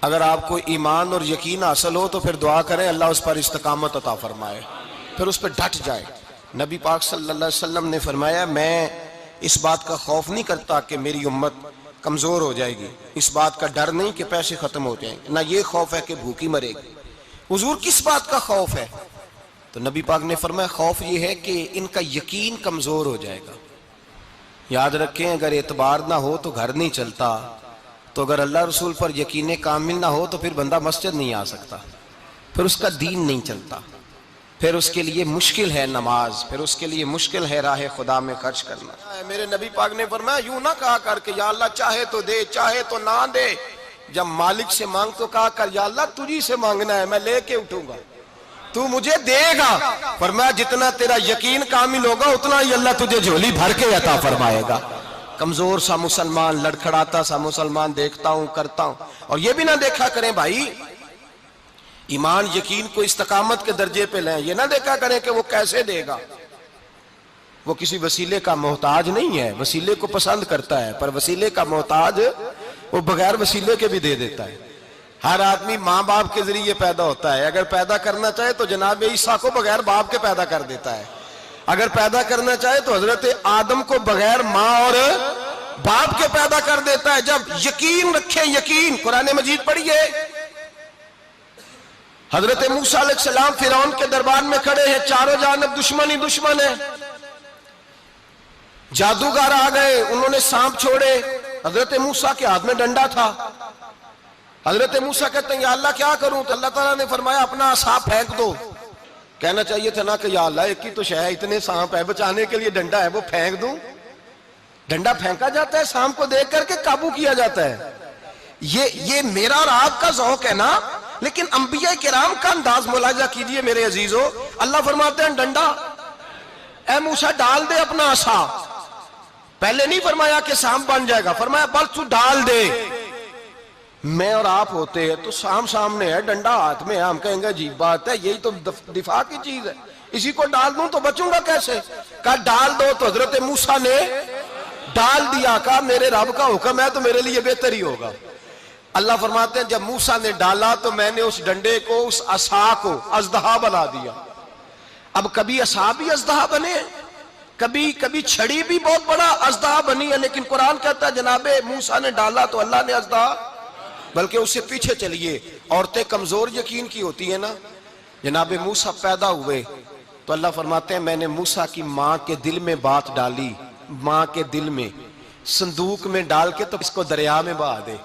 اگر آپ کو ایمان اور یقین حاصل ہو تو پھر دعا کریں اللہ اس پر استقامت عطا فرمائے، پھر اس پہ ڈٹ جائے۔ نبی پاک صلی اللہ علیہ وسلم نے فرمایا میں اس بات کا خوف نہیں کرتا کہ میری امت کمزور ہو جائے گی، اس بات کا ڈر نہیں کہ پیسے ختم ہو جائیں، نہ یہ خوف ہے کہ بھوکی مرے گی۔ حضور کس بات کا خوف ہے؟ تو نبی پاک نے فرمایا خوف یہ ہے کہ ان کا یقین کمزور ہو جائے گا۔ یاد رکھیں اگر اعتبار نہ ہو تو گھر نہیں چلتا، تو اگر اللہ رسول پر یقین کامل نہ ہو تو پھر بندہ مسجد نہیں آ سکتا، پھر اس کا دین نہیں چلتا، پھر اس کے لیے مشکل ہے نماز، پھر اس کے لیے مشکل ہے راہ خدا میں خرچ کرنا۔ میرے نبی پاک نے فرمایا یوں نہ کہا کر کہ یا اللہ چاہے تو دے چاہے تو نہ دے، جب مالک سے مانگ تو کہا کر یا اللہ تجھی سے مانگنا ہے، میں لے کے اٹھوں گا، تو مجھے دے گا۔ فرمایا جتنا تیرا یقین کامل ہوگا اتنا ہی اللہ تجھے جھولی بھر کے عطا فرمائے گا۔ کمزور سا مسلمان، لڑکھڑاتا سا مسلمان دیکھتا ہوں کرتا ہوں، اور یہ بھی نہ دیکھا کریں بھائی ایمان یقین کو استقامت کے درجے پہ لیں، یہ نہ دیکھا کریں کہ وہ کیسے دے گا، وہ کسی وسیلے کا محتاج نہیں ہے، وسیلے کو پسند کرتا ہے، پر وسیلے کا محتاج وہ بغیر وسیلے کے بھی دے دیتا ہے۔ ہر آدمی ماں باپ کے ذریعے پیدا ہوتا ہے، اگر پیدا کرنا چاہے تو جناب عیسیٰ کو بغیر باپ کے پیدا کر دیتا ہے، اگر پیدا کرنا چاہے تو حضرت آدم کو بغیر ماں اور باپ کے پیدا کر دیتا ہے۔ جب یقین رکھیں، یقین قرآن مجید پڑھیے، حضرت موسیٰ علیہ السلام فرعون کے دربار میں کھڑے ہیں، چاروں جانب دشمن ہی دشمن ہے، جادوگر آ گئے، انہوں نے سانپ چھوڑے، حضرت موسیٰ کے ہاتھ میں ڈنڈا تھا، حضرت موسیٰ کہتے ہیں یا اللہ کیا کروں؟ تو اللہ تعالیٰ نے فرمایا اپنا عصا پھینک دو۔ کہنا چاہیے تھا نا کہ یا اللہ ایک ہی تو شے ہے، اتنے سانپ ہے، بچانے کے لیے ڈنڈا ہے وہ پھینک دوں؟ ڈنڈا پھینکا جاتا ہے، سانپ کو دیکھ کر کے قابو کیا جاتا ہے۔ یہ میرا اور آپ کا ذوق ہے نا، لیکن انبیاء کرام کا انداز ملاحظہ کیجئے میرے عزیزو۔ اللہ فرماتے ہیں ڈنڈا اے موسیٰ ڈال دے اپنا عصا، پہلے نہیں فرمایا کہ سانپ بن جائے گا، فرمایا بس تو ڈال دے۔ میں اور آپ ہوتے ہیں تو سام سامنے ہے، ڈنڈا ہاتھ میں ہے، ہم کہیں گے عجیب بات ہے، یہی تو دفاع کی چیز ہے، اسی کو ڈال دوں تو بچوں گا کیسے؟ کہا ڈال دو، تو حضرت موسیٰ نے ڈال دیا، کہا میرے رب کا حکم ہے تو میرے لیے بہتر ہی ہوگا۔ اللہ فرماتے ہیں جب موسیٰ نے ڈالا تو میں نے اس ڈنڈے کو، اس عصا کو اژدہا بنا دیا۔ اب کبھی عصا بھی اژدہا بنے، کبھی چھڑی بھی بہت بڑا اژدہا بنی ہے، لیکن قرآن کہتا ہے جناب موسیٰ نے ڈالا تو اللہ نے اژدہا، بلکہ اس سے پیچھے چلیے، عورتیں کمزور یقین کی ہوتی ہیں نا، جناب موسیٰ پیدا ہوئے تو اللہ فرماتے ہیں میں نے موسیٰ کی ماں کے دل میں بات ڈالی، ماں کے دل میں صندوق میں ڈال کے تو اس کو دریا میں بہا دے۔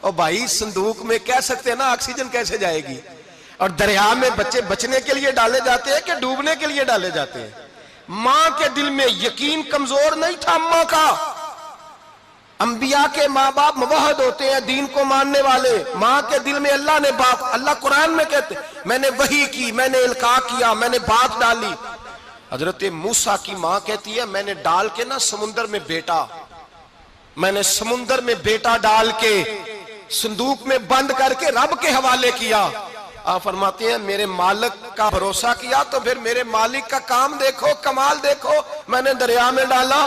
اور بھائی صندوق میں کہہ سکتے ہیں نا آکسیجن کیسے جائے گی، اور دریا میں بچے بچنے کے لیے ڈالے جاتے ہیں کہ ڈوبنے کے لیے ڈالے جاتے ہیں؟ ماں کے دل میں یقین کمزور نہیں تھا اماں کا۔ انبیاء کے ماں باپ موحد ہوتے ہیں، دین کو ماننے والے، ماں کے دل میں اللہ نے باپ، اللہ قرآن میں کہتے میں نے وحی کی، میں نے القاء کیا، میں نے بات ڈالی۔ حضرت موسیٰ کی ماں کہتی ہے میں نے ڈال کے نا سمندر میں بیٹا، میں نے سمندر میں بیٹا ڈال کے صندوق میں بند کر کے رب کے حوالے کیا۔ آپ فرماتے ہیں میرے مالک کا بھروسہ کیا تو پھر میرے مالک کا کام دیکھو، کمال دیکھو، میں نے دریا میں ڈالا،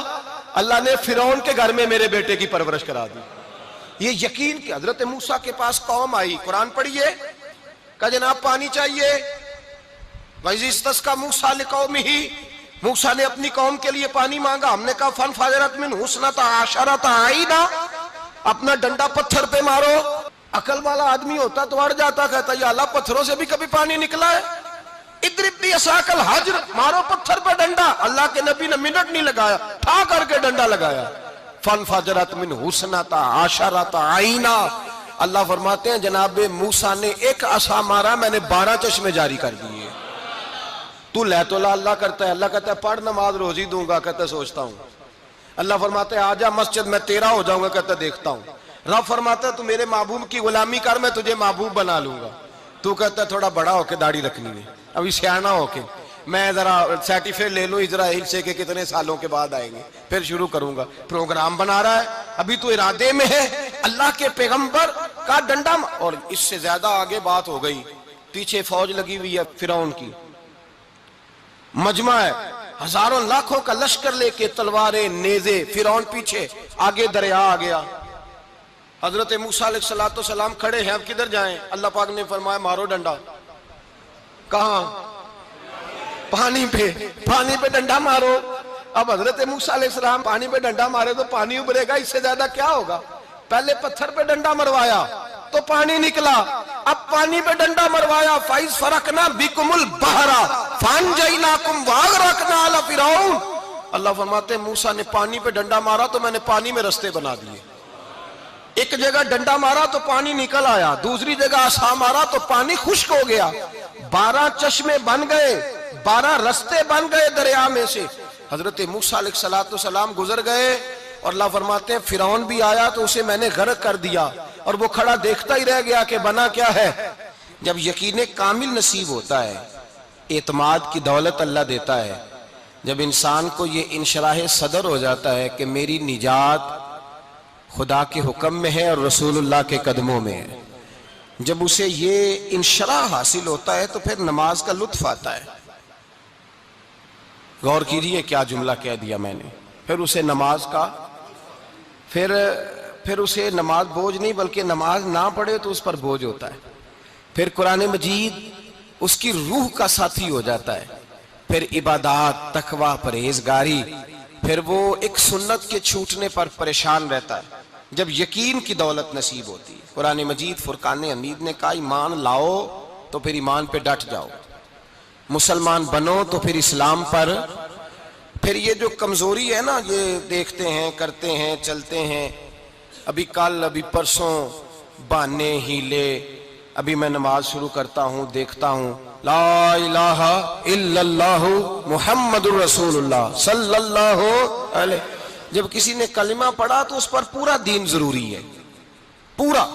اللہ نے فرعون کے گھر میں میرے بیٹے کی پرورش کرا دی۔ یہ یقین کہ حضرت موسیٰ کے پاس قوم آئی، قرآن پڑھیے، کہا جناب پانی چاہیے، وَإِذِ اسْتَسْقَىٰ مُوسَىٰ لِقَوْمِهِ، موسیٰ نے اپنی قوم کے لیے پانی مانگا، ہم نے کہا فَانْفَجَرَتْ مِنْهُ اثْنَتَا عَشَرَةَ عَيْنًا، اپنا ڈنڈا پتھر پہ مارو۔ عقل والا آدمی ہوتا تو اڑ جاتا، کہتا یا اللہ پتھروں سے بھی کبھی پانی نکلا ہے؟ اضرب بعصاک الحجر، مارو پتھر پہ ڈنڈا۔ اللہ کے نبی نے منٹ نہیں لگایا، ٹھا کر کے ڈنڈا لگایا، فَانْفَجَرَتْ مِنْهُ اثْنَتَا عَشَرَةَ عَيْنًا۔ اللہ فرماتے ہیں جناب موسیٰ نے ایک عصا مارا، میں نے 12 چشمے جاری کر دیے۔ تو لے تو لا اللہ کرتا ہے، اللہ کہتا ہے پڑھ نماز روزی دوں گا، کہتا ہے سوچتا ہوں۔ اللہ فرماتا ہے آجا مسجد میں تیرا ہو جاؤں گا، کہتا ہے دیکھتا ہوں۔ رب فرماتا ہے تو میرے محبوب کی غلامی کر، میں تجھے محبوب بنا لوں گا۔ تو کہتا ہے تھوڑا بڑا ہو کے داڑھی رکھنی ہے، ابھی سیانا ہو کے میں ذرا سرٹیفکیٹ لے لوں اسرائیل سے کہ کتنے سالوں کے بعد آئیں گے، پھر شروع کروں گا۔ پروگرام بنا رہا ہے، ابھی تو ارادے میں ہے۔ اللہ کے پیغمبر کا ڈنڈا، اور اس سے زیادہ آگے بات ہو گئی، پیچھے فوج لگی ہوئی ہے فرعون کی، مجمع ہے، ہزاروں لاکھوں کا لشکر لے کے، تلواریں نیزے، فرعون پیچھے، آگے دریا آ گیا۔ حضرت موسیٰ علیہ السلام کھڑے ہیں، اب کدھر جائیں؟ اللہ پاک نے فرمایا مارو ڈنڈا۔ کہاں؟ پانی پہ ڈنڈا مارو۔ اب حضرت موسیٰ علیہ السلام پانی پہ ڈنڈا مارے تو پانی ابھرے گا، اس سے زیادہ کیا ہوگا؟ پہلے پتھر پہ ڈنڈا مروایا تو پانی نکلا، اب پانی پہ ڈنڈا مروایا، فَإِذْ فَرَقْنَا بِكُمُ الْبَحْرَ فَأَنْجَيْنَاكُمْ وَأَغْرَقْنَا آلَ فِرْعَوْنَ۔ اللہ فرماتے ہیں موسیٰ نے پانی پہ ڈنڈا مارا تو میں نے پانی میں رستے بنا دیے۔ ایک جگہ ڈنڈا مارا تو پانی نکل آیا، دوسری جگہ عصا مارا تو پانی خشک ہو گیا، 12 چشمے بن گئے، 12 رستے بن گئے دریا میں سے۔ حضرت موسیٰ علیہ السلام گزر گئے اور اللہ فرماتے ہیں فرعون بھی آیا تو اسے میں نے غرق کر دیا، اور وہ کھڑا دیکھتا ہی رہ گیا کہ بنا کیا ہے۔ جب یقین کامل نصیب ہوتا ہے، اعتماد کی دولت اللہ دیتا ہے، جب انسان کو یہ انشراح صدر ہو جاتا ہے کہ میری نجات خدا کے حکم میں ہے اور رسول اللہ کے قدموں میں ہے، جب اسے یہ انشراح حاصل ہوتا ہے تو پھر نماز کا لطف آتا ہے۔ غور کیجئے کیا جملہ کہہ دیا میں نے، پھر اسے نماز کا پھر اسے نماز بوجھ نہیں بلکہ نماز نہ پڑھے تو اس پر بوجھ ہوتا ہے، پھر قرآن مجید اس کی روح کا ساتھی ہو جاتا ہے، پھر عبادات، تقوی، پرہیزگاری، پھر وہ ایک سنت کے چھوٹنے پر پریشان رہتا ہے جب یقین کی دولت نصیب ہوتی ہے۔ قرآن مجید فرقان حمید نے کہا ایمان لاؤ تو پھر ایمان پہ ڈٹ جاؤ، مسلمان بنو تو پھر اسلام پر۔ پھر یہ جو کمزوری ہے نا، یہ دیکھتے ہیں، کرتے ہیں، چلتے ہیں، ابھی کل ابھی پرسوں بہانے ہیلے، ابھی میں نماز شروع کرتا ہوں دیکھتا ہوں لا الہ الا اللہ محمد الرسول اللہ صلی اللہ علیہ، جب کسی نے کلمہ پڑھا تو اس پر پورا دین ضروری ہے، پورا۔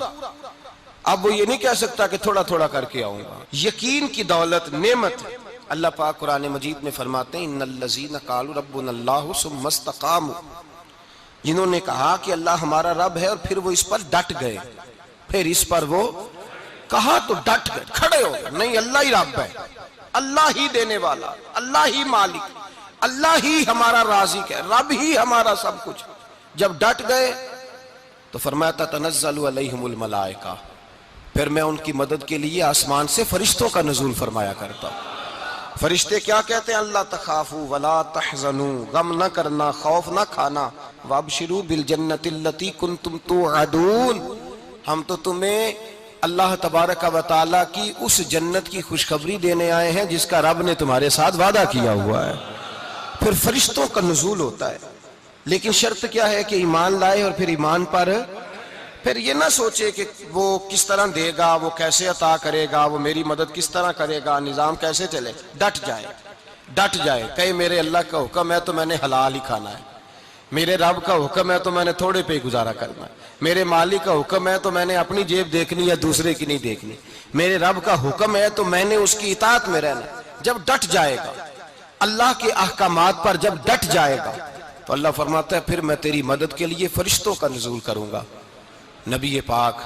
اب وہ یہ نہیں کہہ سکتا کہ تھوڑا تھوڑا کر کے آؤں گا۔ یقین کی دولت نعمت ہے۔ اللہ پاک قرآن مجید میں فرماتے ہیں ان الذین قالوا ربنا اللہ ثم استقاموا، جنہوں نے کہا کہ اللہ ہمارا رب ہے اور پھر وہ اس پر ڈٹ گئے، پھر اس پر وہ کہا تو ڈٹ گئے، کھڑے ہو گئے، نہیں اللہ ہی رب ہے، اللہ ہی دینے والا، اللہ ہی مالک، اللہ ہی ہمارا رازق ہے، رب ہی ہمارا سب کچھ۔ جب ڈٹ گئے تو فرمایا تتنزل علیہم الملائکہ، پھر میں ان کی مدد کے لیے آسمان سے فرشتوں کا نزول فرمایا کرتا ہوں۔ فرشتے کیا کہتے ہیں؟ اللہ تخافوا ولا تحزنوا، غم نہ کرنا، خوف نہ کھانا، وابشروا بالجنۃ التی کنتم توعدون، ہم تو تمہیں اللہ تبارک و تعالیٰ کی اس جنت کی خوشخبری دینے آئے ہیں جس کا رب نے تمہارے ساتھ وعدہ کیا ہوا ہے۔ پھر فرشتوں کا نزول ہوتا ہے، لیکن شرط کیا ہے کہ ایمان لائے، اور پھر ایمان پر پھر یہ نہ سوچے کہ وہ کس طرح دے گا، وہ کیسے عطا کرے گا، وہ میری مدد کس طرح کرے گا، نظام کیسے چلے، ڈٹ جائے، کہے میرے اللہ کا حکم ہے تو میں نے حلال ہی کھانا ہے، میرے رب کا حکم ہے تو میں نے تھوڑے پہ ہی گزارا کرنا ہے، میرے مالک کا حکم ہے تو میں نے اپنی جیب دیکھنی یا دوسرے کی نہیں دیکھنی، میرے رب کا حکم ہے تو میں نے اس کی اطاعت میں رہنا۔ جب ڈٹ جائے گا اللہ کے احکامات پر، جب ڈٹ جائے گا تو اللہ فرماتا ہے پھر میں تیری مدد کے لیے فرشتوں کا نزول کروں گا۔ نبی پاک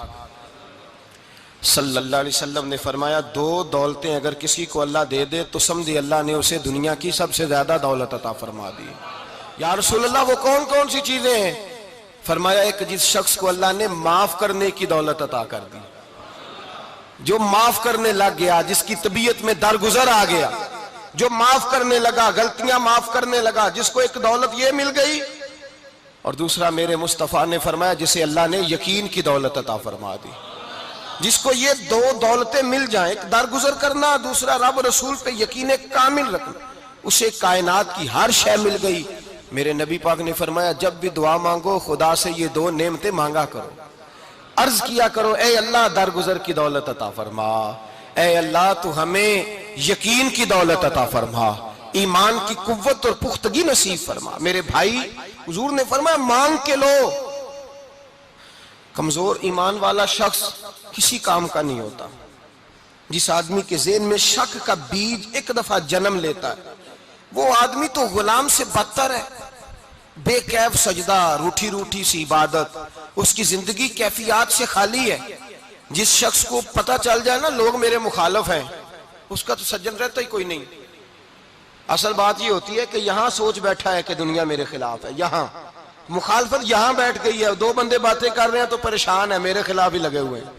صلی اللہ علیہ وسلم نے فرمایا 2 دولتیں اگر کسی کو اللہ دے دے تو سمجھے اللہ نے اسے دنیا کی سب سے زیادہ دولت عطا فرما دی۔ یا رسول اللہ وہ کون کون سی چیزیں ہیں؟ فرمایا ایک جس شخص کو اللہ نے معاف کرنے کی دولت عطا کر دی، جو معاف کرنے لگ گیا، جس کی طبیعت میں درگزر آ گیا، جو معاف کرنے لگا، غلطیاں معاف کرنے لگا، جس کو ایک دولت یہ مل گئی۔ اور دوسرا میرے مصطفیٰ نے فرمایا جسے اللہ نے یقین کی دولت عطا فرما دی، جس کو یہ 2 دولتیں مل جائیں، ایک درگزر کرنا، دوسرا رب رسول پہ یقین کامل رکھنا، اسے کائنات کی ہر شے مل گئی۔ میرے نبی پاک نے فرمایا جب بھی دعا مانگو خدا سے یہ 2 نعمتیں مانگا کرو، عرض کیا کرو اے اللہ درگزر کی دولت عطا فرما، اے اللہ تو ہمیں یقین کی دولت عطا فرما، ایمان کی قوت اور پختگی نصیب فرما۔ میرے بھائی حضور نے فرمایا مانگ کے لو۔ کمزور ایمان والا شخص کسی کام کا نہیں ہوتا۔ جس آدمی کے ذہن میں شک کا بیج ایک دفعہ جنم لیتا ہے وہ آدمی تو غلام سے بدتر ہے، بے کیف سجدہ، روٹھی روٹھی سی عبادت، اس کی زندگی کیفیات سے خالی ہے۔ جس شخص کو پتہ چل جائے نا لوگ میرے مخالف ہیں، اس کا تو سجن رہتا ہی کوئی نہیں۔ اصل بات یہ ہوتی ہے کہ یہاں سوچ بیٹھا ہے کہ دنیا میرے خلاف ہے، یہاں مخالفت یہاں بیٹھ گئی ہے، دو بندے باتیں کر رہے ہیں تو پریشان ہے، میرے خلاف ہی لگے ہوئے ہیں،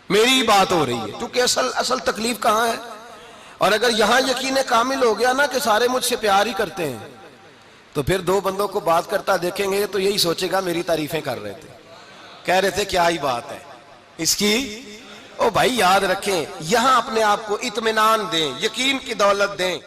میری ہی بات ہو رہی ہے، کیونکہ اصل تکلیف کہاں ہے؟ اور اگر یہاں یقین کامل ہو گیا نا کہ سارے مجھ سے پیار ہی کرتے ہیں، تو پھر دو بندوں کو بات کرتا دیکھیں گے تو یہی سوچے گا میری تعریفیں کر رہے تھے، کہہ رہے تھے کیا ہی بات ہے اس کی۔ او بھائی یاد رکھیں، یہاں اپنے آپ کو اطمینان دیں، یقین کی دولت دیں۔